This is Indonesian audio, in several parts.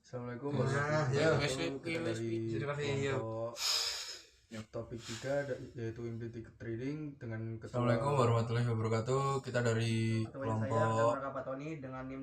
Assalamualaikum warahmatullahi ya, wabarakatuh. Kita dari ya. kelompok topik 3 yaitu implicit trading dengan ketua. Assalamualaikum warahmatullahi wabarakatuh. Kita dari kelompok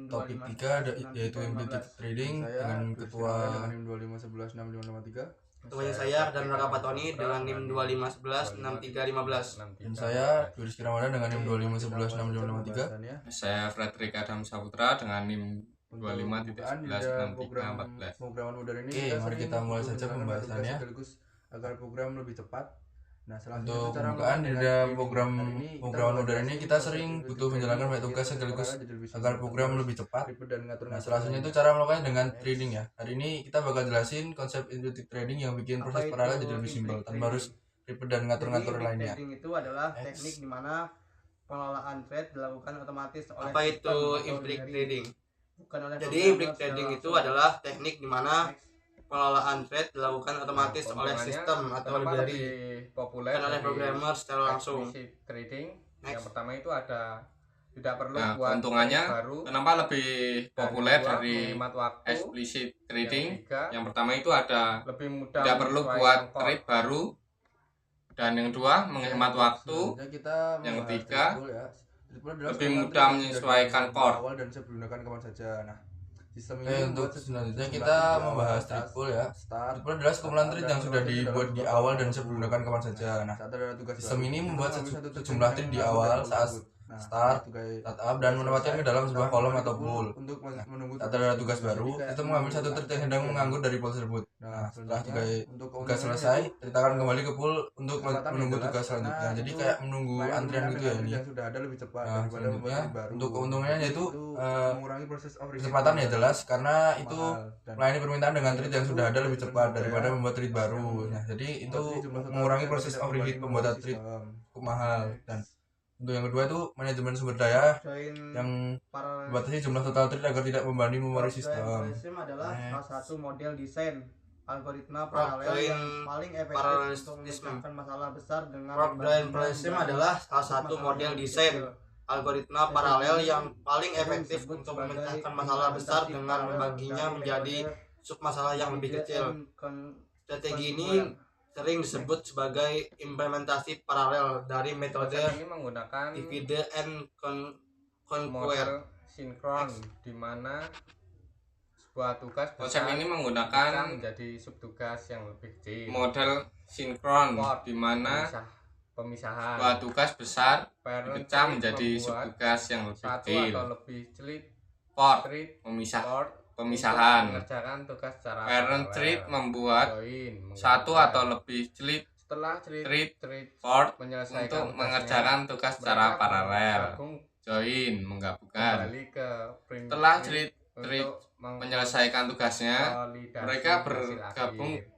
topik 3 yaitu implicit trading dengan ketua dengan NIM 25116553. Ketuanya saya dan Raka Patoni dengan NIM 25116315. Dan saya Yuris Ramadan dengan NIM 25116553. Saya Frederick Adam Saputra dengan NIM 25.116314. Pemrograman modern ini Oke, mari kita mulai saja pembahasannya. Agar program lebih cepat. Nah, untuk pembukaan di dalam pemrograman modern ini kita sering butuh menjalankan banyak tugas sekaligus agar program lebih cepat. Nah, salah satunya itu cara melakukannya dengan trading ya. Hari ini kita bakal jelasin konsep implicit trading yang bikin proses paralel jadi lebih simpel tanpa harus ribet dan ngatur-ngatur lainnya. Trading itu adalah teknik di mana pengelolaan trade dilakukan otomatis oleh Apa itu implicit trading? Jadi implicit trading itu adalah teknik di mana pengelolaan trade dilakukan otomatis oleh sistem atau library, populer bukan oleh programmer secara langsung. Trading Next. yang pertama itu ada tidak perlu Nah, buat keuntungannya baru, kenapa lebih populer kedua, dari menghemat waktu, explicit trading? yang ketiga, Yang pertama itu ada lebih mudah tidak perlu menyesuaikan buat kod. trade baru, dan yang kedua menghemat waktu. Yang ketiga, lebih mudah menyesuaikan core. awal dan saya gunakan kapan saja. Nah, sistem Oke, ini untuk membuat selanjutnya sejumlah kita trade di membahas awal, trade pool ya. start, Trade pool adalah sekumpulan trade yang sudah dibuat di awal dan bisa digunakan kapan saja. Nah, saat ada tugas sistem baru, ini kita membuat mengambil satu sejumlah trade di awal saat start, tugas startup dan menempatkan ke dalam sebuah kolom atau pool. untuk menunggu Saat ada tugas baru, kita mengambil satu trade yang sedang menganggur dari pool tersebut. Nah, Setelah untuk tugas selesai, kita akan kembali ke pool untuk menunggu tugas selanjutnya. Jadi kayak menunggu antrian gitu ya ini. yang sudah ada lebih cepat Nah, daripada selanjutnya membuat trade baru. untuk keuntungannya yaitu mengurangi proses kecepatan ya jelas karena itu dan melayani permintaan dengan trade yang sudah ada lebih cepat daripada membuat trade baru. Nah, jadi itu mengurangi proses overheat pembuatan trade cukup mahal. Dan untuk yang kedua itu manajemen sumber daya yang membatasi jumlah total trade agar tidak membebani memori sistem. Parallelism adalah salah satu model desain algoritma paralel yang paling efektif untuk memecahkan masalah besar dengan parallelism adalah salah satu model desain algoritma paralel yang paling efektif untuk memecahkan masalah besar dengan membaginya menjadi submasalah yang lebih kecil. Strategi ini sering disebut sebagai implementasi paralel dari metode Konsep ini menggunakan divide and conquer. model sinkron di mana sebuah tugas Konsep besar ini bisa menggunakan menjadi subtugas yang lebih kecil. model sinkron Chord, di mana pemisahan sebuah tugas besar Parent dipecah trade menjadi membuat subtugas yang lebih satu kecil. atau lebih celit Port trade pemisahan. untuk Pemisahan. mengerjakan tugas secara Parent paralel. trade membuat Join, satu menggabungkan. atau lebih celit Setelah celit trade port menyelesaikan untuk tugasnya, mengerjakan tugas secara mereka paralel. gabung Join menggabungkan. kembali ke print Setelah trade celit trade untuk menyelesaikan tugasnya, mengkonsolidasi mereka hasil bergabung akhir.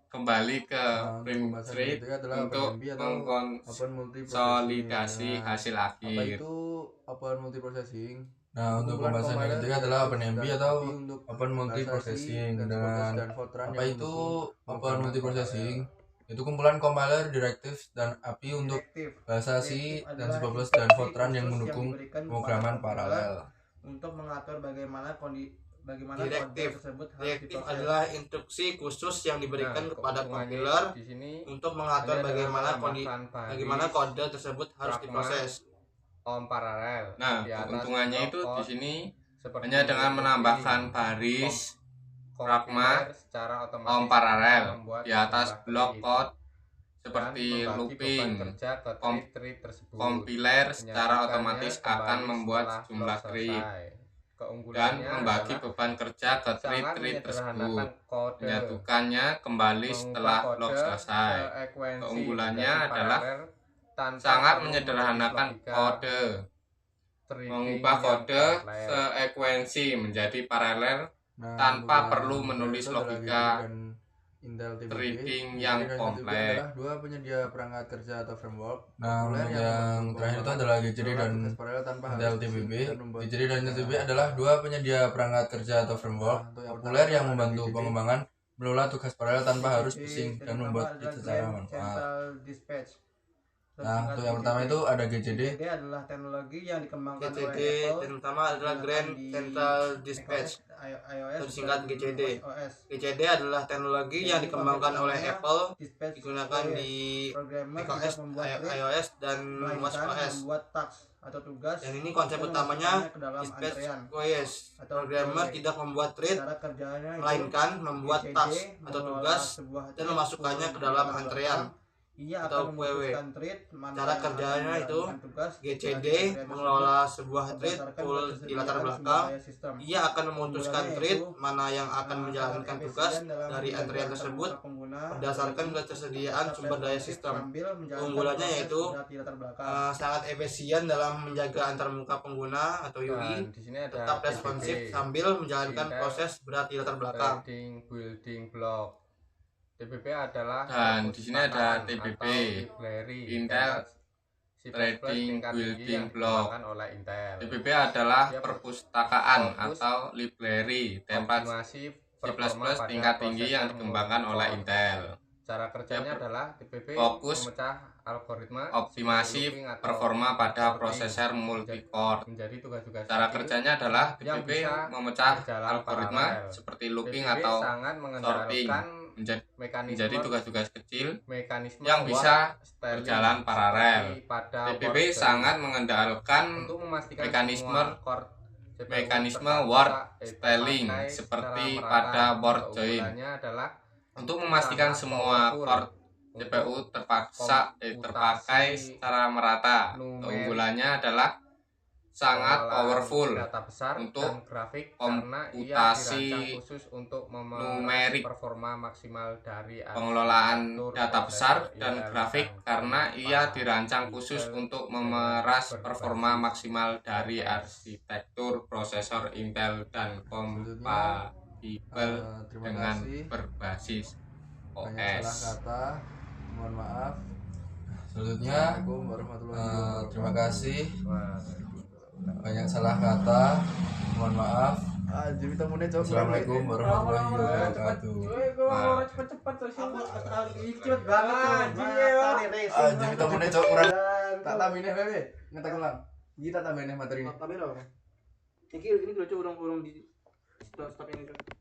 kembali ke untuk print pembahasan trade berikutnya adalah untuk open MB atau open mengkonsolidasi multiprocessing. hasil Apa akhir. itu open multiprocessing? Nah, untuk pembahasan yang ketiga adalah OpenMP atau Open Multiprocessing. Dengan apa itu Open Multiprocessing? Itu kumpulan compiler, directives, dan API untuk bahasa C dan C++ dan Fortran yang mendukung pemrograman paralel. Untuk mengatur bagaimana kode Direktif. tersebut harus Direktif diproses. adalah instruksi khusus yang diberikan Nah, kepada keuntungannya compiler di sini untuk mengatur ini adalah bagaimana penambahan kode tersebut harus pragma, diproses. paralel. Nah, Di atas keuntungannya blok itu di code sini seperti hanya dengan menambahkan ini. baris Compiler pragma secara otomatis paralel membuat di atas sejumlah blok trade code dan seperti membagi looping. beban kerja ke trade tersebut. Compiler secara Menyajikannya otomatis akan kembali membuat setelah jumlah blok trade selesai. dan Keunggulannya membagi adalah beban kerja ke sangat trade menyederhanakan tersebut. kode, Menyatukannya kembali mengubah setelah kode blok selesai. sekuensi Keunggulannya menjadi adalah paralel tanpa Sangat perlu menyederhanakan menulis logika kode. trading Mengubah yang kode paralel. sekuensi menjadi paralel Nah, tanpa untuk perlu yang menulis itu adalah logika GTD dan Intel TBB. trading GTD yang dan Intel TBB kompleks. adalah dua penyedia perangkat kerja atau framework Nah, populer untuk yang terakhir itu adalah GCD dan tugas paralel tanpa Intel harus TBB. pusing dan membuat- GCD dan Intel TBB adalah dua penyedia perangkat kerja atau framework Nah, untuk yang populer pertama yang ada membantu GCD. pengembangan mengelola tugas paralel tanpa harus GCD pusing dan terutama membuat adalah itu secara Grand manual. Central Dispatch. Nah, untuk yang pertama itu ada GCD. GCD adalah teknologi yang dikembangkan GCD oleh Apple dan pertama adalah Grand di Central Dispatch. atau disingkat GCD. OS. GCD adalah teknologi yang dikembangkan oleh Apple, digunakan di macOS, iOS, dan watchOS. Membuat task atau tugas. Dan ini konsep utamanya dispatch OS. Programmer tidak membuat thread, melainkan membuat task atau tugas dan memasukkannya ke dalam antrean atau QW. Cara kerjanya itu GCD mengelola sebuah thread pool di latar belakang. Ia akan memutuskan thread mana yang akan menjalankan tugas dari antrean tersebut berdasarkan ketersediaan sumber daya sistem. Keunggulannya yaitu sangat efisien dalam menjaga antarmuka pengguna atau UI, Di sini ada tetap responsif sambil menjalankan proses berat di latar belakang. building block. TPP adalah Dan di sini ada TPP, Intel Trading Building Block. oleh Intel. TPP adalah perpustakaan atau library tempat C++ tingkat tinggi yang dikembangkan oleh Intel. Cara kerjanya adalah TPP Fokus memecah algoritma optimasi performa pada prosesor multicore. menjadi tugas-tugas Cara kecil kerjanya adalah yang TPP bisa memecah berjalan algoritma paralel. seperti looping TPP atau sangat sorting mengandalkan menjadi tugas-tugas kecil mekanisme yang bisa styling berjalan paralel. seperti pada TPP board sangat mengandalkan untuk memastikan mekanisme semua core CPU mekanisme terpaksa word terpakai styling secara seperti merata. pada board join. Keunggulannya adalah Untuk memastikan sangat semua powerful core CPU terpakai secara merata. numerik, Keunggulannya adalah sangat pengolahan powerful data besar untuk dan grafik karena ia komputasi dirancang khusus untuk memeras numerik, performa maksimal dari pengelolaan arsitektur data besar prosesor dan Intel grafik karena ia dirancang khusus Intel untuk dengan memeras performa berbasis maksimal dari arsitektur prosesor Intel dan kompatibel Terima dengan kasih. berbasis Banyak OS. salah kata, mohon maaf. Selanjutnya Assalamualaikum warahmatullahi wabarakatuh. terima kasih. Banyak salah kata, mohon maaf. Jadi temunya coba. Assalamualaikum warahmatullahi wabarakatuh. Cepet banget Jadi temunya coba kurang. Tak tambahin wewe, ngetek ulang. Iki tak tambahin materi ini. Tapi loh, ini lucu orang di stop ini.